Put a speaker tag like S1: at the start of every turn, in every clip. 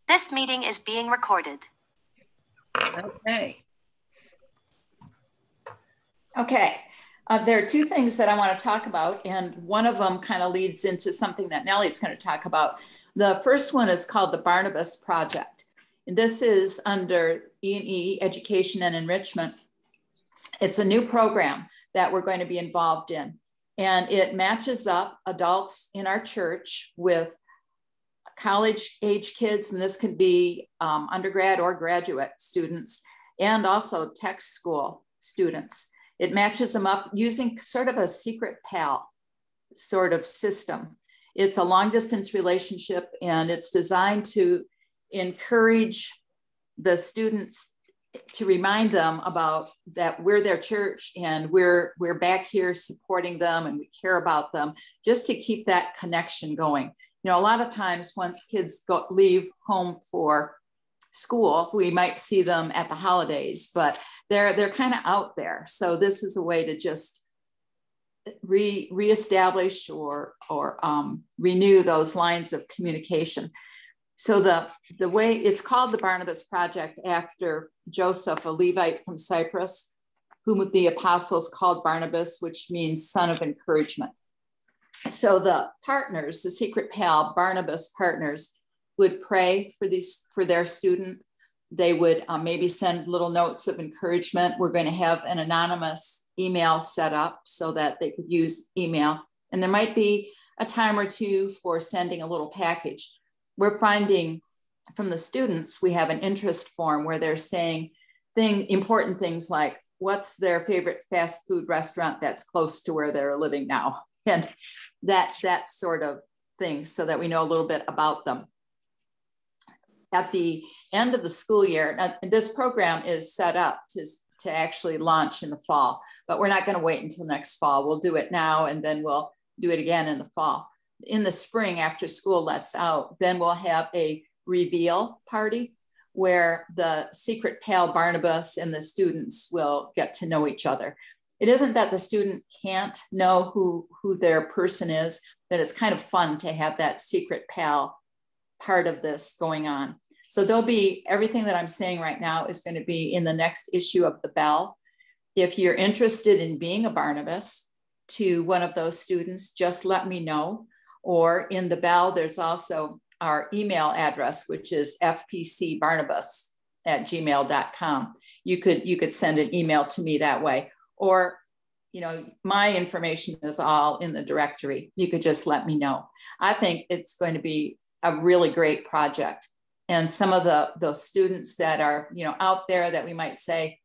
S1: This meeting is being recorded.
S2: Okay. Okay. There are two things that I want to talk about, and one of them kind of leads into something that Nellie's going to talk about. The first one is called the Barnabas Project. And this is under E&E, Education and Enrichment. It's a new program that we're going to be involved in. And it matches up adults in our church with college age kids, and this can be undergrad or graduate students, and also tech school students. It matches them up using sort of a secret pal sort of system. It's a long distance relationship, and it's designed to encourage the students, to remind them about that we're their church and we're back here supporting them and we care about them, just to keep that connection going. You know, a lot of times once kids leave home for school, we might see them at the holidays, but they're kind of out there. So this is a way to just reestablish or renew those lines of communication. So the way it's called the Barnabas Project, after Joseph, a Levite from Cyprus, whom the apostles called Barnabas, which means son of encouragement. So the partners, the secret pal Barnabas partners, would pray for their student. They would maybe send little notes of encouragement. We're going to have an anonymous email set up so that they could use email. And there might be a time or two for sending a little package. We're finding from the students, we have an interest form where they're saying important things like, what's their favorite fast food restaurant that's close to where they're living now? And that sort of thing, so that we know a little bit about them. At the end of the school year, this program is set up to actually launch in the fall, but we're not going to wait until next fall. We'll do it now, and then we'll do it again in the fall. In the spring, after school lets out, then we'll have a reveal party where the secret pal Barnabas and the students will get to know each other. It isn't that the student can't know who their person is, but it's kind of fun to have that secret pal part of this going on. So there'll be, everything that I'm saying right now is going to be in the next issue of the Bell. If you're interested in being a Barnabas to one of those students, just let me know. Or in the Bell, there's also our email address, which is fpcbarnabas@gmail.com. You could send an email to me that way. Or, you know, my information is all in the directory. You could just let me know. I think it's going to be a really great project. And some of those students that are, you know, out there that we might say,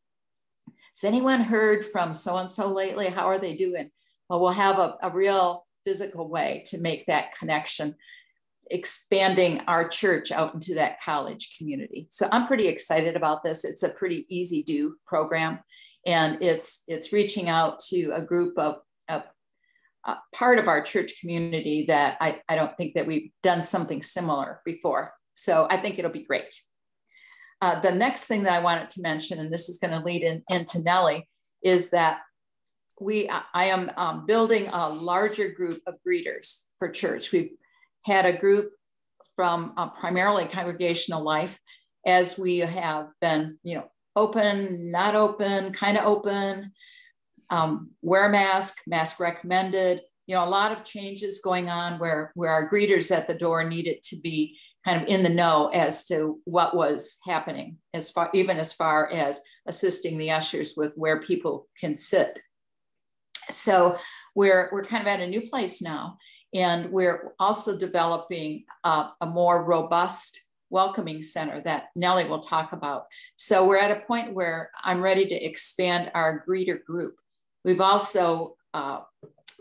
S2: has anyone heard from so-and-so lately? How are they doing? Well, we'll have a real physical way to make that connection, expanding our church out into that college community. So I'm pretty excited about this. It's a pretty easy do program. And it's reaching out to a group of part of our church community that I don't think that we've done something similar before. So I think it'll be great. The next thing that I wanted to mention, and this is going to lead into Nellie, is that I am building a larger group of greeters for church. We've had a group from primarily congregational life, as we have been, you know, open, not open, kind of open, wear a mask recommended, you know, a lot of changes going on where our greeters at the door needed to be kind of in the know as to what was happening, even as far as assisting the ushers with where people can sit. So we're kind of at a new place now, and we're also developing a more robust welcoming center that Nellie will talk about. So we're at a point where I'm ready to expand our greeter group. We've also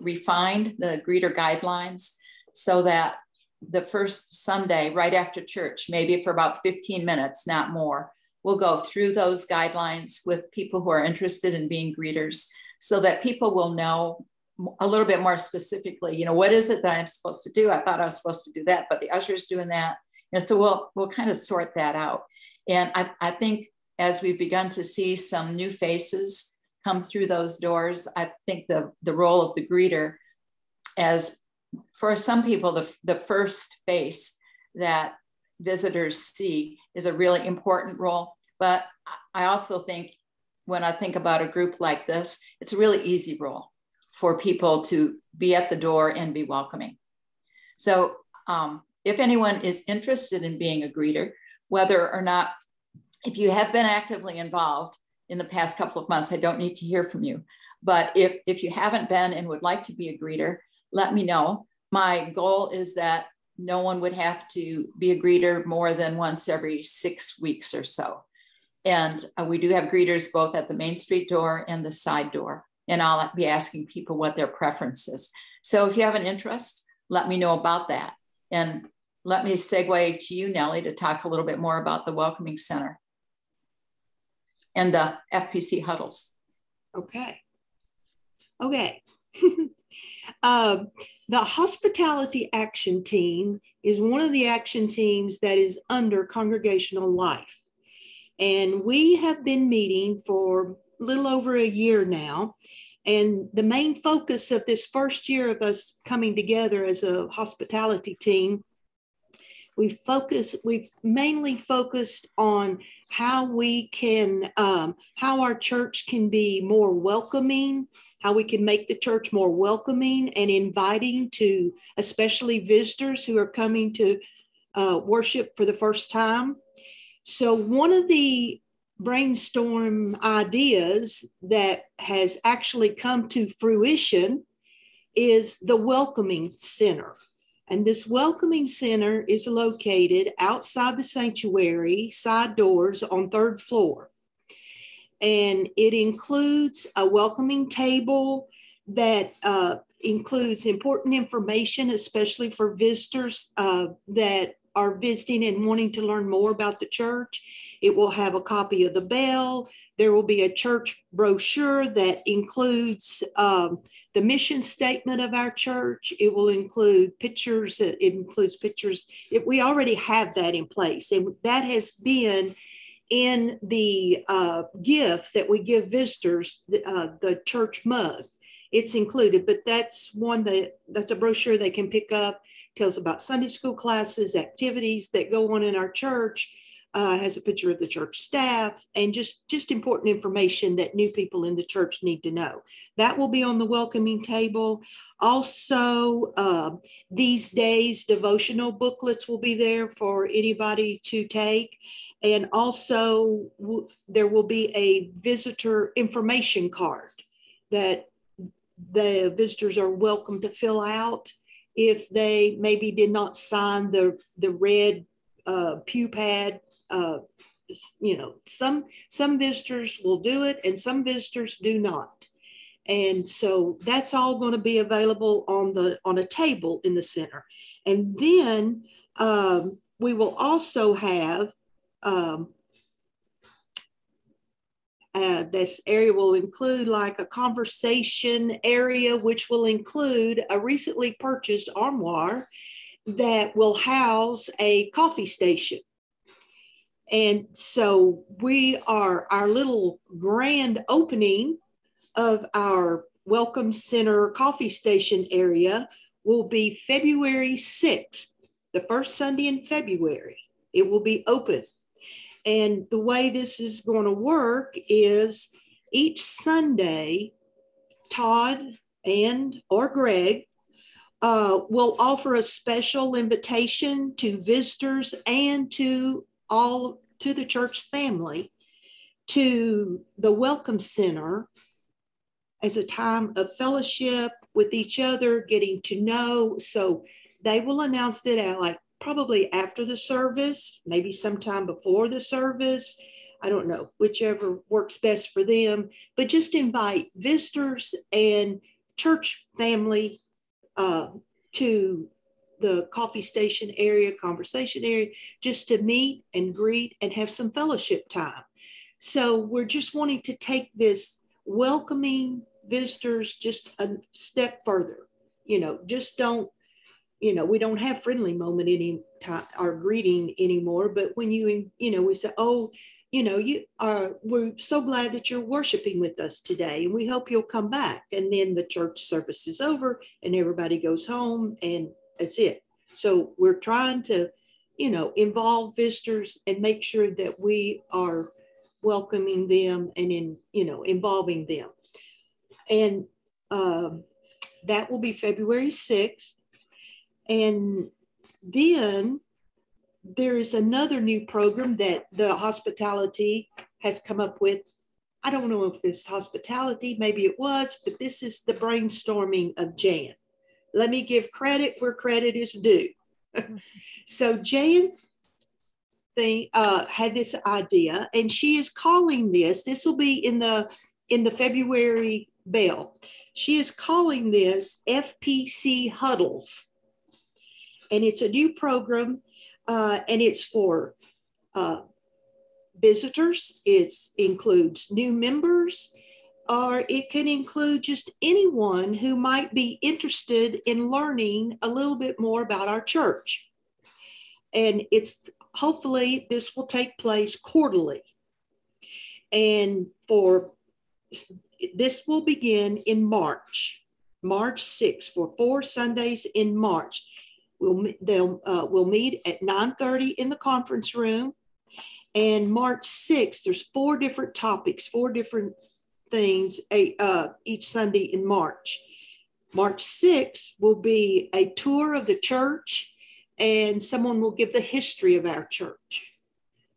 S2: refined the greeter guidelines so that the first Sunday right after church, maybe for about 15 minutes, not more, we'll go through those guidelines with people who are interested in being greeters, so that people will know a little bit more specifically, you know, what is it that I'm supposed to do? I thought I was supposed to do that, but the usher's doing that. You know, so we'll kind of sort that out. And I think as we've begun to see some new faces come through those doors, I think the role of the greeter, as for some people, the first face that visitors see is a really important role. But I also think when I think about a group like this, it's a really easy role for people to be at the door and be welcoming. So if anyone is interested in being a greeter, whether or not, if you have been actively involved in the past couple of months, I don't need to hear from you. But if you haven't been and would like to be a greeter, let me know. My goal is that no one would have to be a greeter more than once every 6 weeks or so. And we do have greeters both at the Main Street door and the side door. And I'll be asking people what their preference is. So if you have an interest, let me know about that. And let me segue to you, Nellie, to talk a little bit more about the Welcoming Center and the FPC huddles.
S3: Okay. The Hospitality Action Team is one of the action teams that is under Congregational Life. And we have been meeting for a little over a year now. And the main focus of this first year of us coming together as a hospitality team, we've mainly focused on how we can, how our church can be more welcoming, how we can make the church more welcoming and inviting to especially visitors who are coming to worship for the first time. So one of the brainstorm ideas that has actually come to fruition is the Welcoming Center. And this Welcoming Center is located outside the sanctuary, side doors on 3rd floor. And it includes a welcoming table that includes important information, especially for visitors that are visiting and wanting to learn more about the church. It will have a copy of the bell. There will be a church brochure that includes the mission statement of our church. It will include pictures. It includes pictures. We already have that in place. And that has been in the gift that we give visitors, the church mug. It's included, but that's a brochure they can pick up. Tells about Sunday school classes, activities that go on in our church, has a picture of the church staff, and just important information that new people in the church need to know. That will be on the welcoming table. Also, these days, devotional booklets will be there for anybody to take. And also, there will be a visitor information card that the visitors are welcome to fill out if they maybe did not sign the red pew pad. Some visitors will do it and some visitors do not. And so that's all going to be available on a table in the center. And then we will also have this area will include like a conversation area, which will include a recently purchased armoire that will house a coffee station. And so our little grand opening of our Welcome Center coffee station area will be February 6th, the first Sunday in February. It will be open. And the way this is going to work is each Sunday, Todd or Greg will offer a special invitation to visitors and to the church family to the Welcome Center as a time of fellowship with each other, getting to know. So they will announce it at probably after the service, maybe sometime before the service. I don't know, whichever works best for them, but just invite visitors and church family to the coffee station area, conversation area, just to meet and greet and have some fellowship time. So we're just wanting to take this welcoming visitors just a step further. Just don't, we don't have friendly moment any time or greeting anymore, but when we say, we're so glad that you're worshiping with us today, and we hope you'll come back. And then the church service is over and everybody goes home and that's it. So we're trying to, involve visitors and make sure that we are welcoming them and involving them. And that will be February 6th. And then there is another new program that the hospitality has come up with. I don't know if it's hospitality, maybe it was, but this is the brainstorming of Jan. Let me give credit where credit is due. So Jan had this idea, and she is calling this will be in the February bell. She is calling this FPC Huddles. And it's a new program, and it's for visitors. It includes new members, or it can include just anyone who might be interested in learning a little bit more about our church. And hopefully this will take place quarterly. And this will begin in March 6th, for 4 Sundays in March. We'll meet at 9:30 in the conference room. And March 6th, there's 4 different topics, 4 different things each Sunday in March. March 6th will be a tour of the church, and someone will give the history of our church.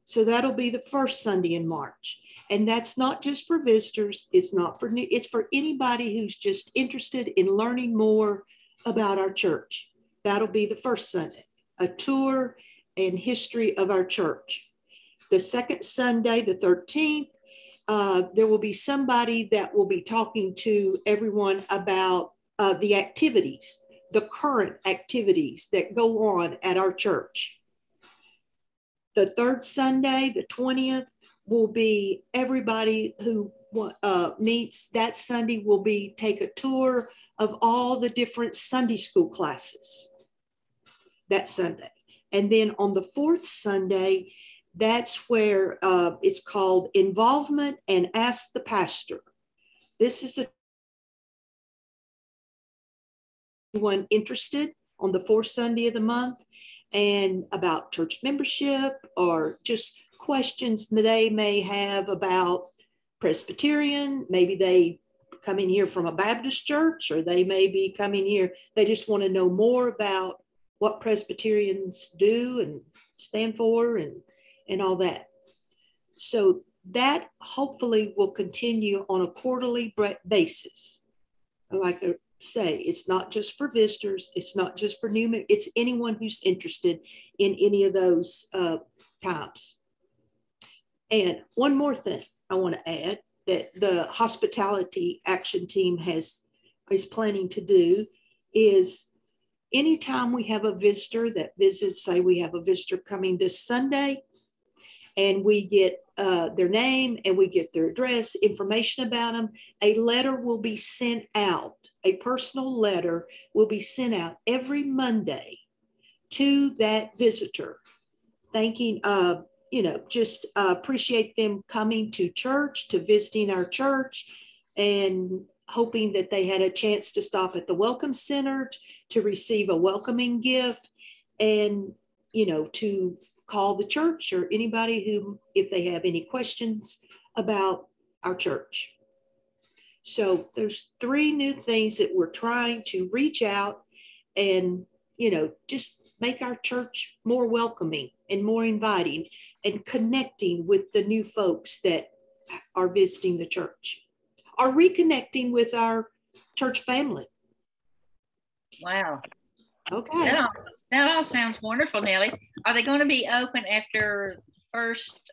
S3: So that'll be the first Sunday in March. And that's not just for visitors. It's for anybody who's just interested in learning more about our church. That'll be the first Sunday, a tour and history of our church. The second Sunday, the 13th, there will be somebody that will be talking to everyone about the activities, the current activities that go on at our church. The third Sunday, the 20th, will be everybody who meets that Sunday will take a tour of all the different Sunday school classes that Sunday. And then on the 4th Sunday, that's where it's called Involvement and Ask the Pastor. This is anyone interested on the 4th Sunday of the month and about church membership, or just questions they may have about Presbyterian. Maybe they come in here from a Baptist church, or they may be coming here, they just want to know more about what Presbyterians do and stand for and all that. So that hopefully will continue on a quarterly basis. Like I say, it's not just for visitors, it's not just for new, it's anyone who's interested in any of those times. And one more thing I want to add that the hospitality action team is planning to do is anytime we have a visitor that visits, say we have a visitor coming this Sunday, and we get their name and we get their address, information about them, a letter will be sent out, a personal letter will be sent out every Monday to that visitor, thanking, just appreciate them coming to church, to visiting our church, and hoping that they had a chance to stop at the Welcome Center to receive a welcoming gift, and to call the church or anybody who, if they have any questions about our church. So there's 3 new things that we're trying to reach out and, just make our church more welcoming and more inviting and connecting with the new folks that are visiting the church, or reconnecting with our church family.
S4: Wow.
S3: Okay.
S4: That all sounds wonderful, Nellie. Are they going to be open after the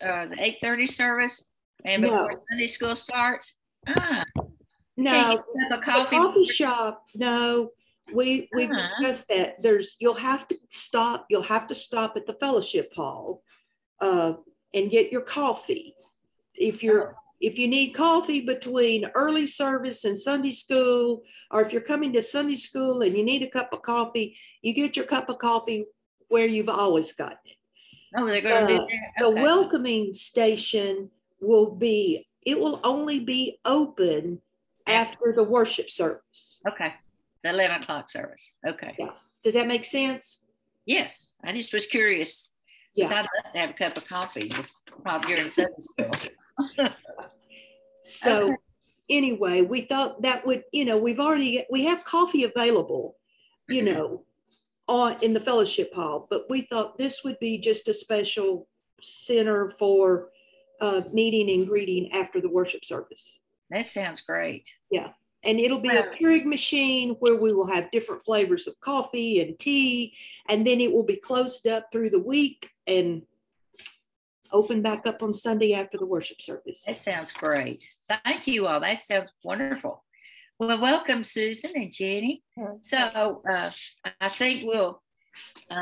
S4: 8:30 service and before Sunday school starts?
S3: No,
S4: the
S3: coffee shop. No, we've discussed that. You'll have to stop at the fellowship hall and get your coffee. If you need coffee between early service and Sunday school, or if you're coming to Sunday school and you need a cup of coffee, you get your cup of coffee where you've always gotten it.
S4: Oh, they're going to be there. Okay.
S3: The welcoming station will only be open after the worship service.
S4: Okay. The 11 o'clock service. Okay.
S3: Yeah. Does that make sense?
S4: Yes. I just was curious Because I'd love to have a cup of coffee while you're in Sunday school.
S3: So
S4: Okay.
S3: anyway, we thought that would, we have coffee available, in the fellowship hall, but we thought this would be just a special center for meeting and greeting after the worship service.
S4: That sounds great.
S3: Yeah. And it'll be a Keurig machine where we will have different flavors of coffee and tea, and then it will be closed up through the week and open back up on Sunday after the worship service.
S4: That sounds great. Thank you all. That sounds wonderful. Well, welcome, Susan and Jenny. So I think we'll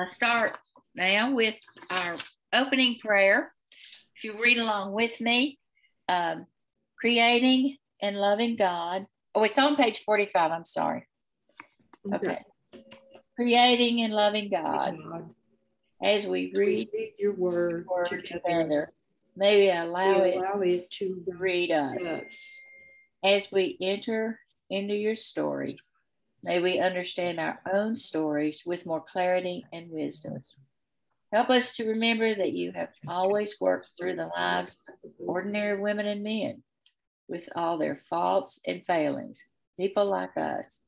S4: start now with our opening prayer. If you read along with me, creating and loving God. Oh, it's on page 45. I'm sorry. Okay. Creating and loving God. As we read
S3: your word
S4: together, may we allow it to read us. As we enter into your story, may we understand our own stories with more clarity and wisdom. Help us to remember that you have always worked through the lives of ordinary women and men with all their faults and failings, people like us.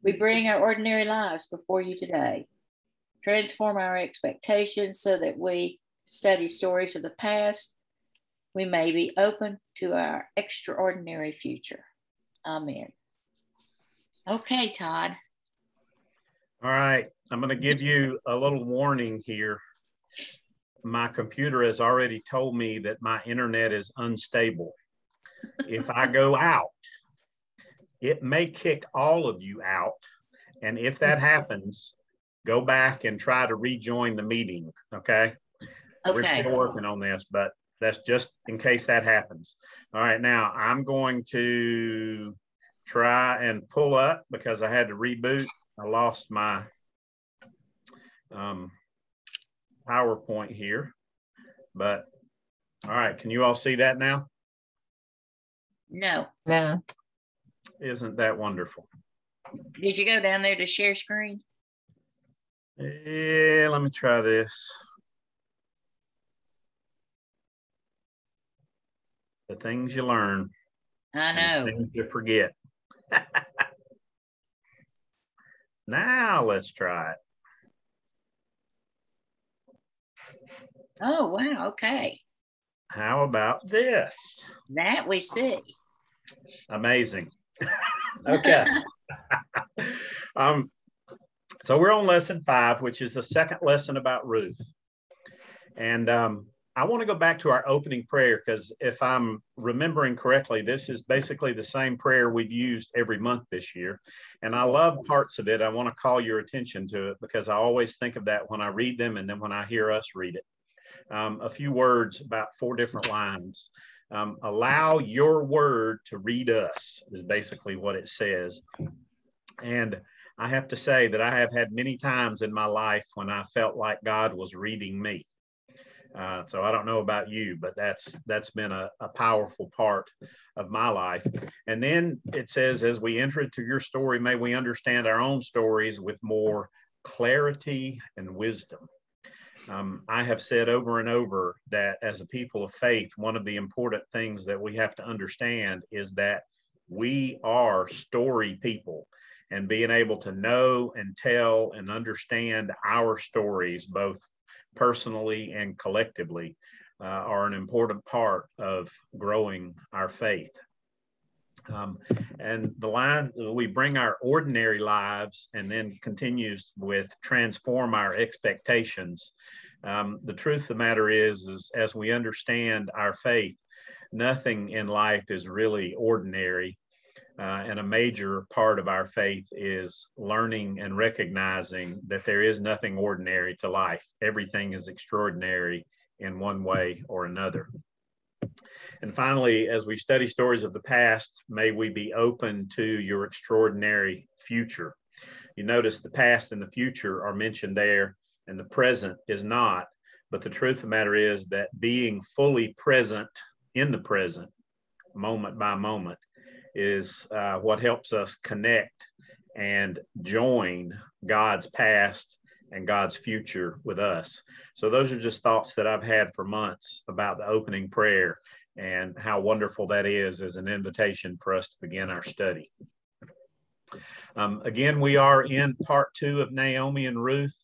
S4: We bring our ordinary lives before you today. Transform our expectations so that we study stories of the past. We may be open to our extraordinary future. Amen. Okay, Todd.
S5: All right. I'm going to give you a little warning here. My computer has already told me that my internet is unstable. If I go out, it may kick all of you out. And if that happens, go back and try to rejoin the meeting, okay? We're still working on this, but that's just in case that happens. All right, now I'm going to try and pull up because I had to reboot. I lost my PowerPoint here, but all right, can you all see that now?
S4: No.
S5: Isn't that wonderful?
S4: Did you go down there to share screen?
S5: Yeah, let me try this. The things you learn.
S4: I know.
S5: The things you forget. Now let's try it.
S4: Oh, wow. Okay.
S5: How about this?
S4: That we see.
S5: Amazing. Okay. So we're on lesson 5, which is the second lesson about Ruth. And I want to go back to our opening prayer because if I'm remembering correctly, this is basically the same prayer we've used every month this year. And I love parts of it. I want to call your attention to it because I always think of that when I read them and then when I hear us read it. A few words, about 4 different lines. Allow your word to read us is basically what it says. And I have to say that I have had many times in my life when I felt like God was reading me. So I don't know about you, but that's been a powerful part of my life. And then it says, as we enter into your story, may we understand our own stories with more clarity and wisdom. I have said over and over that as a people of faith, one of the important things that we have to understand is that we are story people, and being able to know and tell and understand our stories, both personally and collectively, are an important part of growing our faith. And the line, we bring our ordinary lives, and then continues with transform our expectations. The truth of the matter is as we understand our faith, nothing in life is really ordinary. And a major part of our faith is learning and recognizing that there is nothing ordinary to life. Everything is extraordinary in one way or another. And finally, as we study stories of the past, may we be open to your extraordinary future. You notice the past and the future are mentioned there, and the present is not. But the truth of the matter is that being fully present in the present, moment by moment, is what helps us connect and join God's past and God's future with us. So those are just thoughts that I've had for months about the opening prayer and how wonderful that is as an invitation for us to begin our study. Again, we are in part 2 of Naomi and Ruth.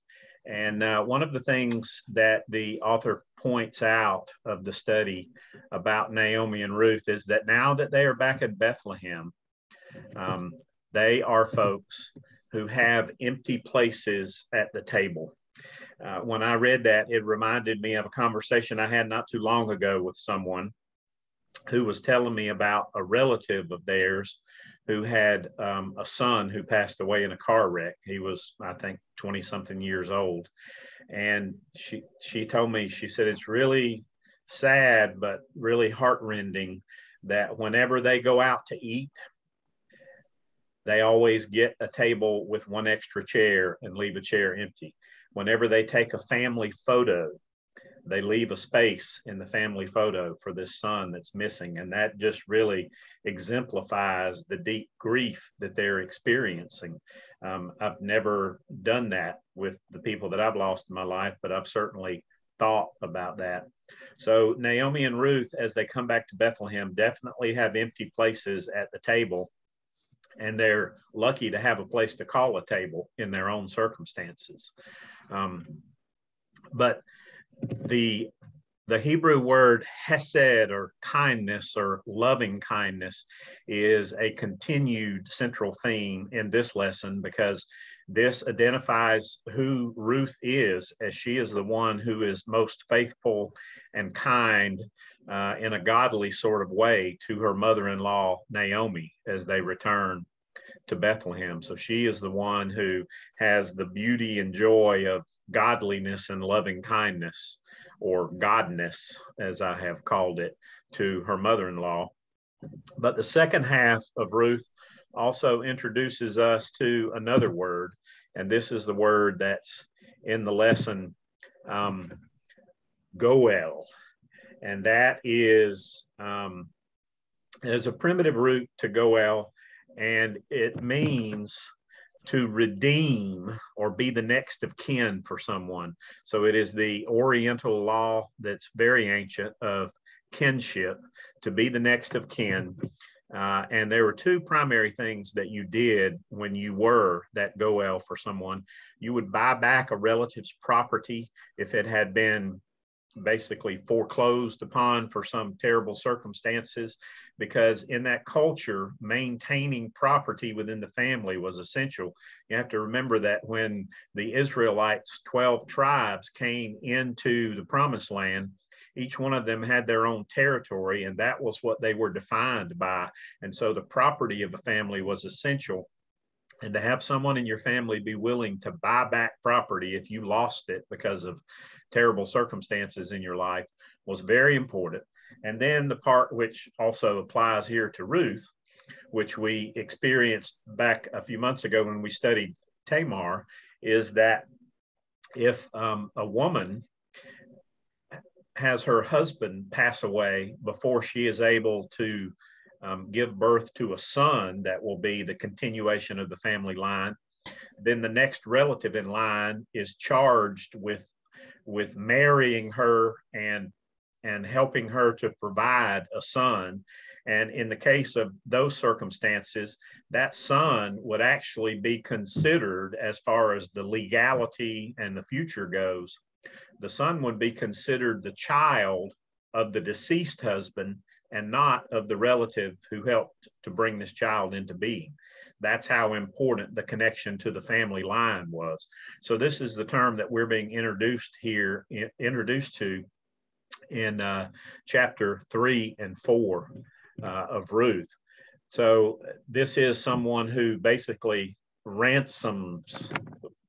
S5: And one of the things that the author points out of the study about Naomi and Ruth is that now that they are back at Bethlehem, they are folks who have empty places at the table. When I read that, it reminded me of a conversation I had not too long ago with someone who was telling me about a relative of theirs who had a son who passed away in a car wreck. He was, I think, 20-something years old. And she told me, she said, it's really sad, but really heartrending that whenever they go out to eat, they always get a table with one extra chair and leave a chair empty. Whenever they take a family photo, they leave a space in the family photo for this son that's missing. And that just really exemplifies the deep grief that they're experiencing. I've never done that with the people that I've lost in my life, but I've certainly thought about that. So Naomi and Ruth, as they come back to Bethlehem, definitely have empty places at the table. And they're lucky to have a place to call a table in their own circumstances. But the Hebrew word hesed, or kindness, or loving kindness, is a continued central theme in this lesson, because this identifies who Ruth is, as she is the one who is most faithful and kind in a godly sort of way to her mother-in-law Naomi as they return to Bethlehem. So she is the one who has the beauty and joy of godliness and loving kindness, or godness, as I have called it, to her mother-in-law. But the second half of Ruth also introduces us to another word, and this is the word that's in the lesson, goel. And that is, there's a primitive root to goel, and it means to redeem or be the next of kin for someone. So it is the Oriental law that's very ancient of kinship, to be the next of kin. And there were two primary things that you did when you were that goel for someone. You would buy back a relative's property if it had been basically foreclosed upon for some terrible circumstances, because in that culture, maintaining property within the family was essential. You have to remember that when the Israelites, 12 tribes, came into the promised land, each one of them had their own territory, and that was what they were defined by. And so the property of a family was essential. And to have someone in your family be willing to buy back property if you lost it because of terrible circumstances in your life was very important. And then the part which also applies here to Ruth, which we experienced back a few months ago when we studied Tamar, is that if a woman has her husband pass away before she is able to give birth to a son that will be the continuation of the family line, then the next relative in line is charged with marrying her and helping her to provide a son. And in the case of those circumstances, that son would actually be considered, as far as the legality and the future goes, the son would be considered the child of the deceased husband and not of the relative who helped to bring this child into being. That's how important the connection to the family line was. So this is the term that we're being introduced to in chapter 3 and 4 of Ruth. So this is someone who basically ransoms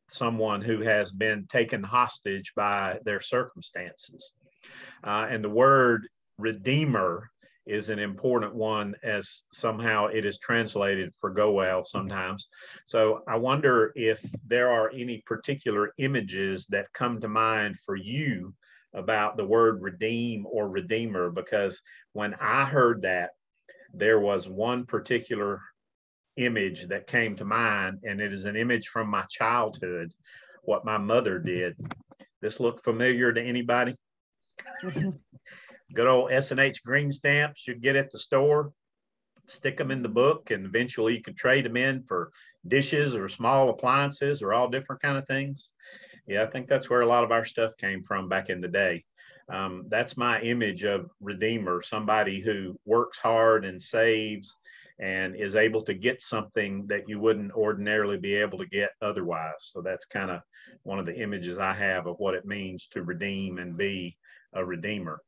S5: someone who has been taken hostage by their circumstances. And the word redeemer is an important one, as somehow it is translated for goel sometimes. So I wonder if there are any particular images that come to mind for you about the word redeem or redeemer, because when I heard that, there was one particular image that came to mind, and it is an image from my childhood what my mother did. This look familiar to anybody? Good old S&H green stamps you'd get at the store, stick them in the book, and eventually you could trade them in for dishes or small appliances or all different kind of things. Yeah, I think that's where a lot of our stuff came from back in the day. That's my image of Redeemer, somebody who works hard and saves and is able to get something that you wouldn't ordinarily be able to get otherwise. So that's kind of one of the images I have of what it means to redeem and be a redeemer.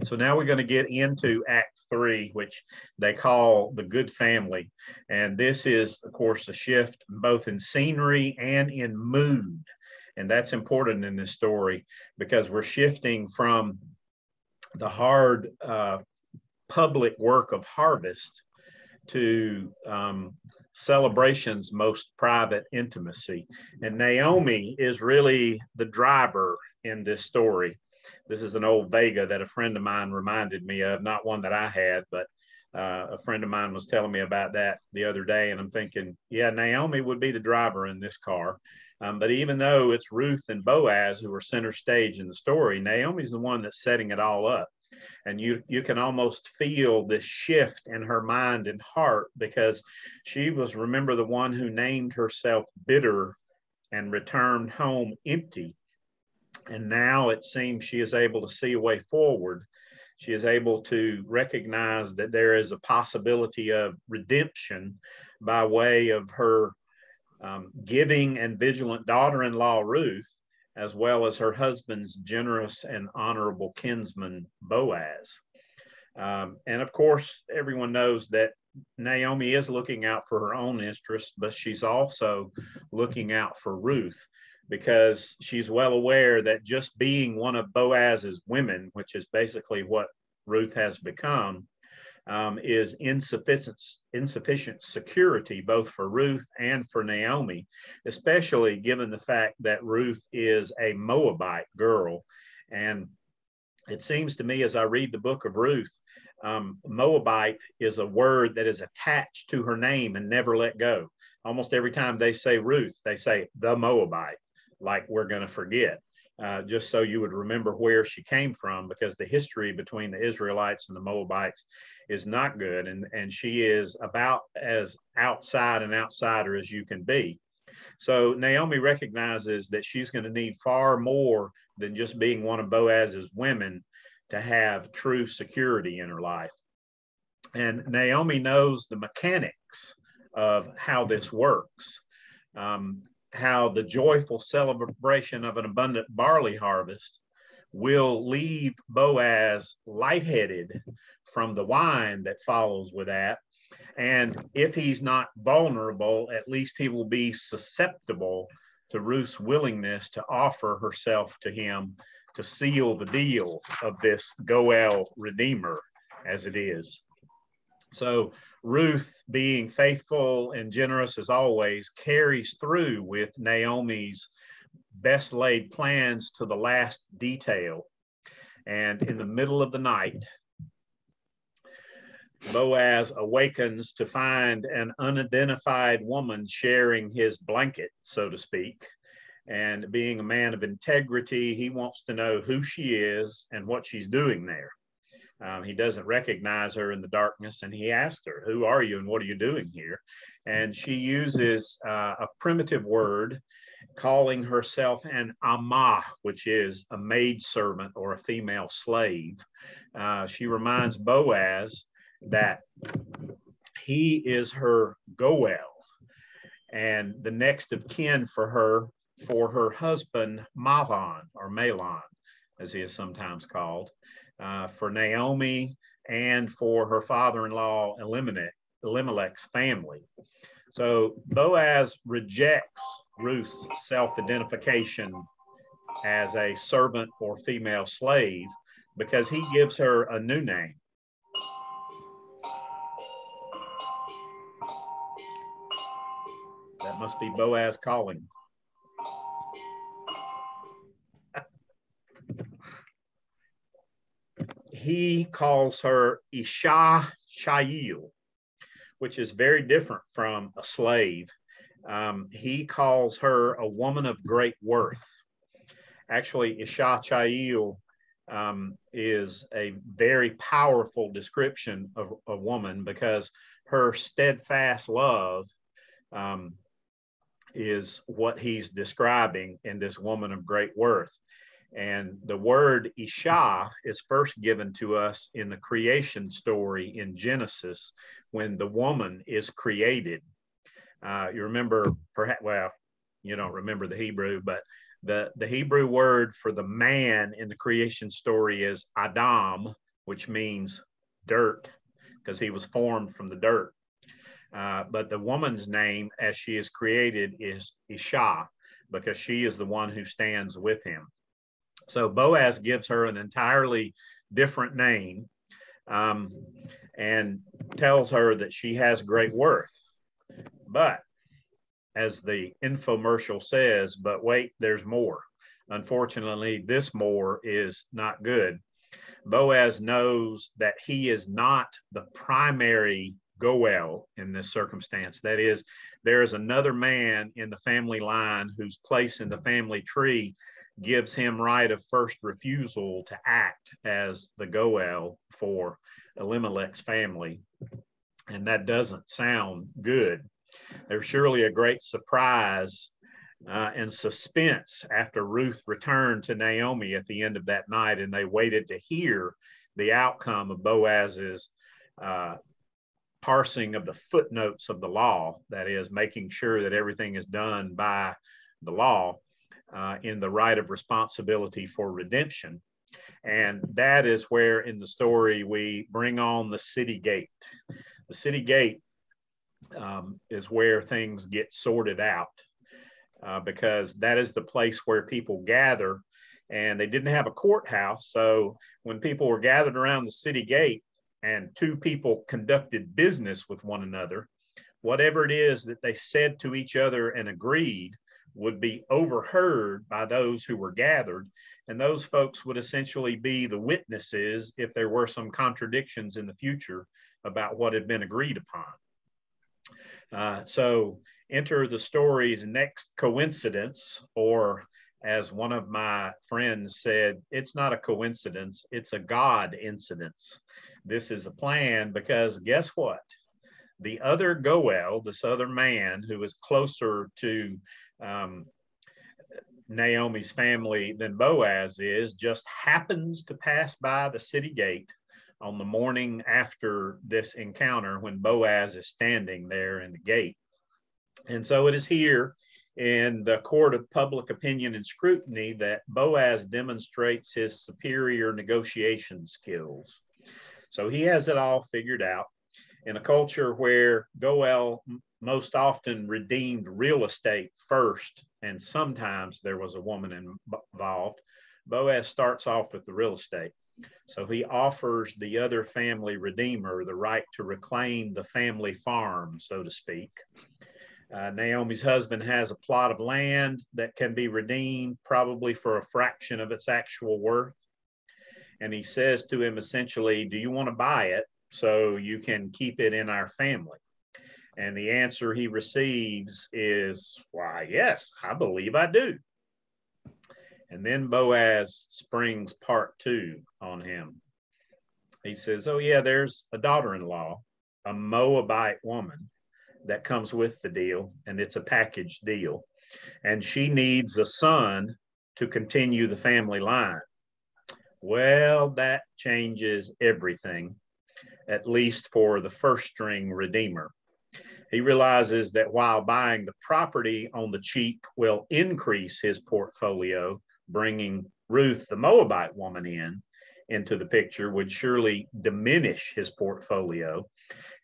S5: So now we're going to get into Act 3, which they call the Good Family. And this is, of course, a shift both in scenery and in mood. And that's important in this story because we're shifting from the hard public work of harvest to celebration's most private intimacy. And Naomi is really the driver in this story. This is an old Vega that a friend of mine reminded me of, not one that I had, but a friend of mine was telling me about that the other day. And I'm thinking, yeah, Naomi would be the driver in this car. But even though it's Ruth and Boaz who are center stage in the story, Naomi's the one that's setting it all up. And you can almost feel this shift in her mind and heart because she was, remember, the one who named herself bitter and returned home empty. And now it seems she is able to see a way forward. She is able to recognize that there is a possibility of redemption by way of her giving and vigilant daughter-in-law Ruth, as well as her husband's generous and honorable kinsman Boaz. And of course, everyone knows that Naomi is looking out for her own interests, but she's also looking out for Ruth because she's well aware that just being one of Boaz's women, which is basically what Ruth has become, is insufficient security both for Ruth and for Naomi, especially given the fact that Ruth is a Moabite girl. And it seems to me as I read the book of Ruth, Moabite is a word that is attached to her name and never let go. Almost every time they say Ruth, they say the Moabite, like we're going to forget. Just so you would remember where she came from, because the history between the Israelites and the Moabites is not good. And she is about as outside an outsider as you can be. So Naomi recognizes that she's going to need far more than just being one of Boaz's women to have true security in her life. And Naomi knows the mechanics of how this works. How the joyful celebration of an abundant barley harvest will leave Boaz lightheaded from the wine that follows with that. And if he's not vulnerable, at least he will be susceptible to Ruth's willingness to offer herself to him to seal the deal of this Goel Redeemer, as it is. So Ruth, being faithful and generous as always, carries through with Naomi's best laid plans to the last detail. And in the middle of the night, Boaz awakens to find an unidentified woman sharing his blanket, so to speak. And being a man of integrity, he wants to know who she is and what she's doing there. He doesn't recognize her in the darkness, and he asks her, "Who are you and what are you doing here?" And she uses a primitive word, calling herself an amah, which is a maidservant or a female slave. She reminds Boaz that he is her Goel and the next of kin for her husband Mahlon, or Mahlon, as he is sometimes called. For Naomi and for her father-in-law Elimelech's family. So Boaz rejects Ruth's self-identification as a servant or female slave because he gives her a new name. That must be Boaz calling. He calls her Isha Shayil, which is very different from a slave. he calls her a woman of great worth. Actually, Isha Chayil is a very powerful description of a woman, because her steadfast love is what he's describing in this woman of great worth. And the word Isha is first given to us in the creation story in Genesis, when the woman is created. You remember, perhaps, well, you don't remember the Hebrew, but the Hebrew word for the man in the creation story is Adam, which means dirt, because he was formed from the dirt. But the woman's name, as she is created, is Isha, because she is the one who stands with him. So Boaz gives her an entirely different name, and tells her that she has great worth. But as the infomercial says, but wait, there's more. Unfortunately, this more is not good. Boaz knows that he is not the primary Goel in this circumstance. That is, there is another man in the family line whose place in the family tree gives him right of first refusal to act as the Goel for Elimelech's family. And that doesn't sound good. There's surely a great surprise and suspense after Ruth returned to Naomi at the end of that night, and they waited to hear the outcome of Boaz's parsing of the footnotes of the law, that is, making sure that everything is done by the law in the right of responsibility for redemption. And that is where in the story we bring on the city gate. The city gate is where things get sorted out, because that is the place where people gather, and they didn't have a courthouse. So when people were gathered around the city gate and two people conducted business with one another, whatever it is that they said to each other and agreed would be overheard by those who were gathered. And those folks would essentially be the witnesses if there were some contradictions in the future about what had been agreed upon. So enter the story's next coincidence, or as one of my friends said, it's not a coincidence, it's a God incidence. This is the plan, because guess what? The other Goel, this other man who is closer to Naomi's family than Boaz is, just happens to pass by the city gate on the morning after this encounter, when Boaz is standing there in the gate. And so it is here in the court of public opinion and scrutiny that Boaz demonstrates his superior negotiation skills. So he has it all figured out. In a culture where Goel most often redeemed real estate first, and sometimes there was a woman involved, Boaz starts off with the real estate. So he offers the other family redeemer the right to reclaim the family farm, so to speak. Naomi's husband has a plot of land that can be redeemed, probably for a fraction of its actual worth. And he says to him essentially, do you want to buy it so you can keep it in our family? And the answer he receives is, why, yes, I believe I do. And then Boaz springs part two on him. He says, oh yeah, there's a daughter-in-law, a Moabite woman, that comes with the deal, and it's a package deal. And she needs a son to continue the family line. Well, that changes everything, at least for the first string redeemer. He realizes that while buying the property on the cheap will increase his portfolio, bringing Ruth, the Moabite woman, into the picture would surely diminish his portfolio.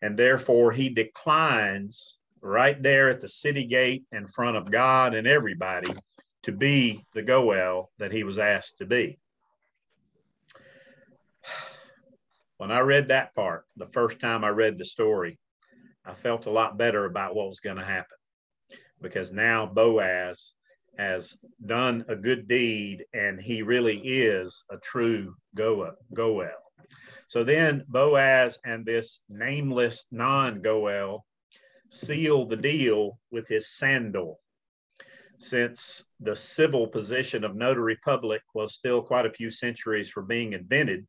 S5: And therefore he declines right there at the city gate in front of God and everybody to be the Goel that he was asked to be. When I read that part, the first time I read the story, I felt a lot better about what was going to happen, because now Boaz has done a good deed and he really is a true Goel. So then Boaz and this nameless non-Goel seal the deal with his sandal. Since the civil position of notary public was still quite a few centuries from being invented,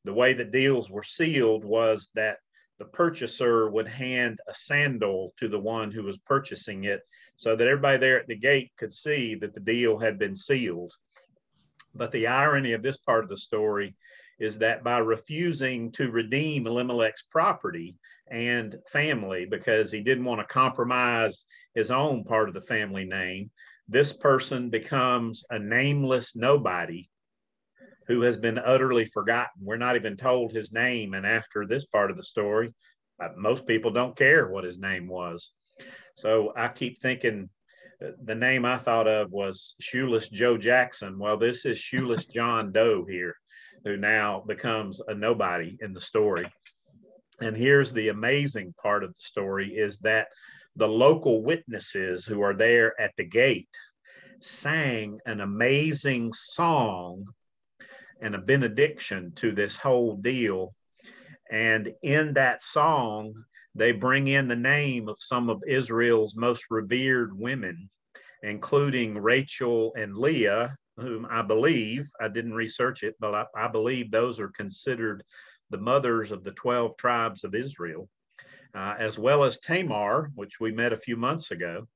S5: the way that deals were sealed was that the purchaser would hand a sandal to the one who was purchasing it so that everybody there at the gate could see that the deal had been sealed. But the irony of this part of the story is that by refusing to redeem Elimelech's property and family because he didn't want to compromise his own part of the family name, this person becomes a nameless nobody who has been utterly forgotten. We're not even told his name. And after this part of the story, most people don't care what his name was. So I keep thinking the name I thought of was Shoeless Joe Jackson. Well, this is Shoeless John Doe here, who now becomes a nobody in the story. And here's the amazing part of the story is that the local witnesses who are there at the gate sang an amazing song and a benediction to this whole deal. And in that song, they bring in the name of some of Israel's most revered women, including Rachel and Leah, whom I believe, I didn't research it, but I believe those are considered the mothers of the 12 tribes of Israel, as well as Tamar, which we met a few months ago.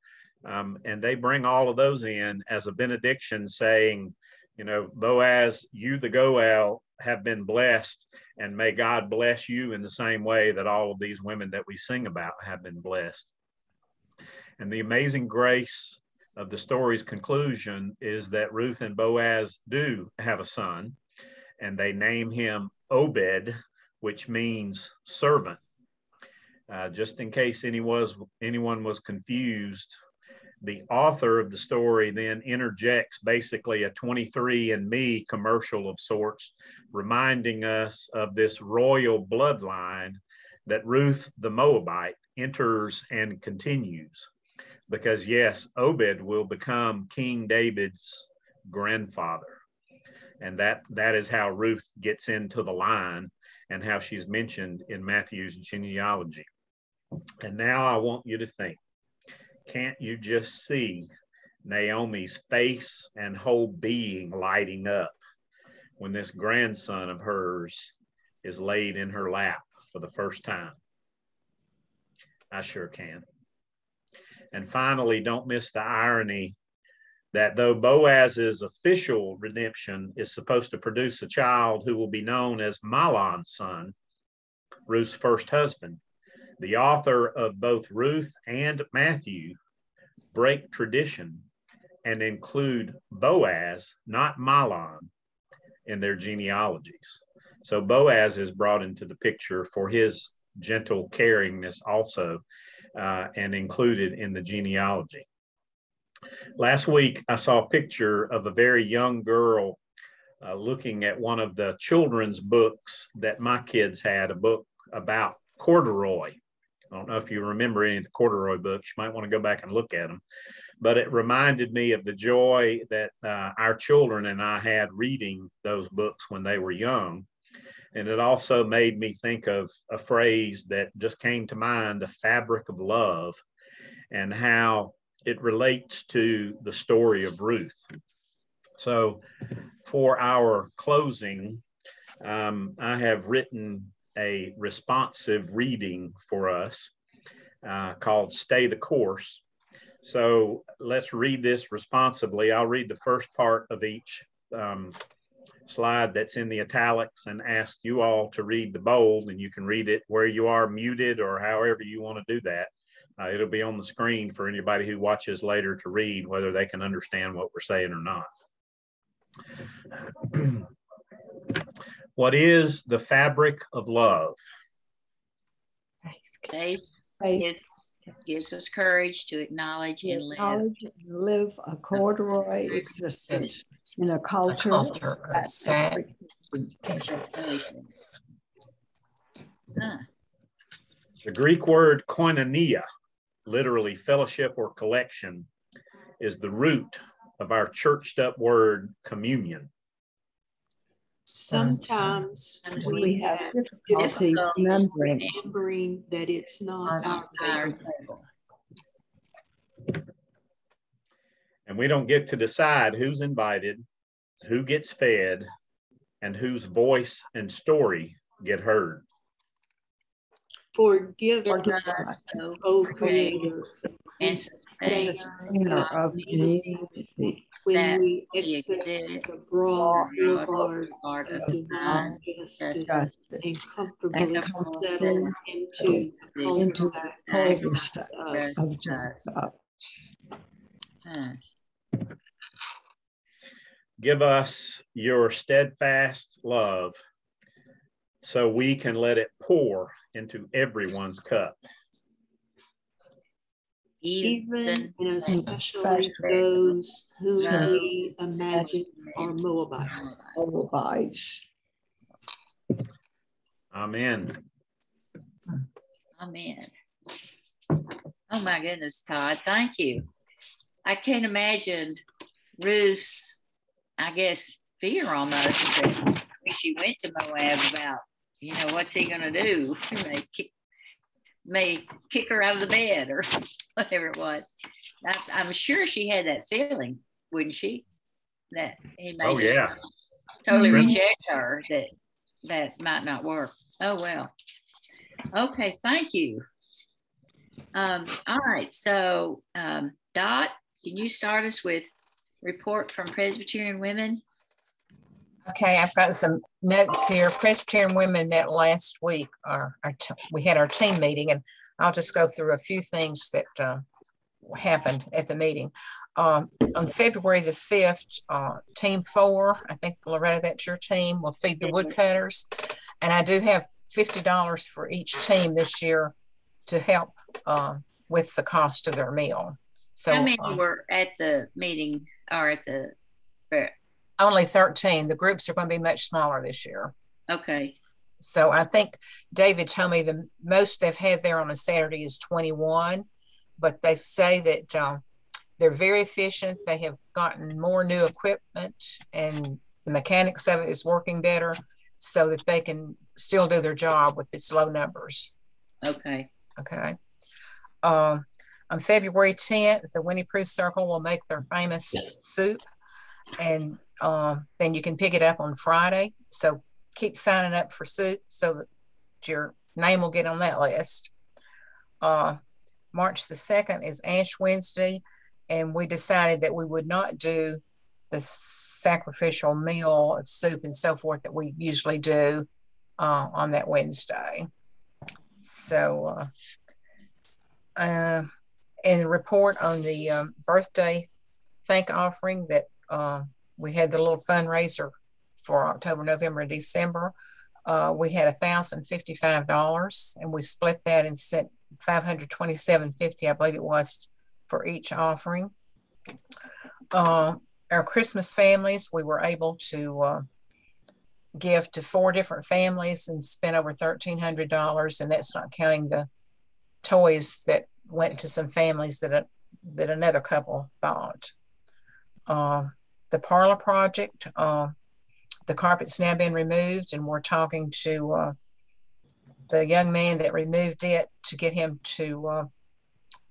S5: And they bring all of those in as a benediction saying, you know, Boaz, you the Goel have been blessed, and may God bless you in the same way that all of these women that we sing about have been blessed. And the amazing grace of the story's conclusion is that Ruth and Boaz do have a son, and they name him Obed, which means servant. Just in case anyone was confused, the author of the story then interjects basically a 23andMe commercial of sorts, reminding us of this royal bloodline that Ruth the Moabite enters and continues. Because yes, Obed will become King David's grandfather. And that is how Ruth gets into the line and how she's mentioned in Matthew's genealogy. And now I want you to think, can't you just see Naomi's face and whole being lighting up when this grandson of hers is laid in her lap for the first time? I sure can. And finally, don't miss the irony that though Boaz's official redemption is supposed to produce a child who will be known as Mahlon's son, Ruth's first husband, the author of both Ruth and Matthew break tradition and include Boaz, not Mahlon, in their genealogies. So Boaz is brought into the picture for his gentle caringness also, and included in the genealogy. Last week, I saw a picture of a very young girl looking at one of the children's books that my kids had, a book about corduroy. I don't know if you remember any of the corduroy books. You might want to go back and look at them. But it reminded me of the joy that our children and I had reading those books when they were young. And it also made me think of a phrase that just came to mind, the fabric of love, and how it relates to the story of Ruth. So for our closing, I have written a responsive reading for us called Stay the Course. So let's read this responsibly. I'll read the first part of each slide that's in the italics and ask you all to read the bold, and you can read it where you are muted or however you want to do that. It'll be on the screen for anybody who watches later to read, whether they can understand what we're saying or not. What is the fabric of love?
S4: Faith gives us courage to acknowledge and
S6: live a corduroy existence in a culture of sad.
S5: The Greek word koinonia, literally fellowship or collection, is the root of our churched up word communion.
S3: Sometimes we have difficulty remembering that it's not our table.
S5: And we don't get to decide who's invited, who gets fed, and whose voice and story get heard.
S3: Forgive us, O Creator, and sustainer of unity, when we accept the broad boulevard of divine justice and comfortably settle into the cul-de-sac of justice.
S5: Give us your steadfast love so we can let it pour into everyone's cup.
S3: Even and especially those who we imagine are Moabites.
S5: Amen.
S4: Amen. Oh my goodness, Todd, thank you. I can't imagine Ruth's, I guess, fear almost that when she went to Moab about, you know, what's he going to do? May kick her out of the bed or whatever it was. I'm sure she had that feeling, wouldn't she? That he may totally reject her, that might not work. Oh, well. Okay, thank you. All right, so Dot, can you start us with report from Presbyterian Women?
S7: Okay, I've got some notes here. Presbyterian Women met last week. We had our team meeting, and I'll just go through a few things that happened at the meeting. On February the 5th, Team 4, I think, Loretta, that's your team, will feed the Woodcutters. And I do have $50 for each team this year to help with the cost of their meal. So,
S4: how many were at the meeting or at the fair?
S7: Only 13. The groups are going to be much smaller this year.
S4: Okay.
S7: So I think David told me the most they've had there on a Saturday is 21, but they say that they're very efficient. They have gotten more new equipment and the mechanics of it is working better so that they can still do their job with its low numbers.
S4: Okay.
S7: Okay. On February 10th, the Winnie Prue Circle will make their famous soup, and then you can pick it up on Friday. So keep signing up for soup so that your name will get on that list. March the 2nd is Ash Wednesday, and we decided that we would not do the sacrificial meal of soup and so forth that we usually do on that Wednesday. So, and report on the birthday thank offering that we had the little fundraiser for October, November, and December. We had $1,055, and we split that and sent $527.50, I believe it was, for each offering. Our Christmas families, we were able to give to 4 different families and spent over $1,300, and that's not counting the toys that went to some families that another couple bought. The Parlor Project, the carpet's now been removed, and we're talking to the young man that removed it to get him to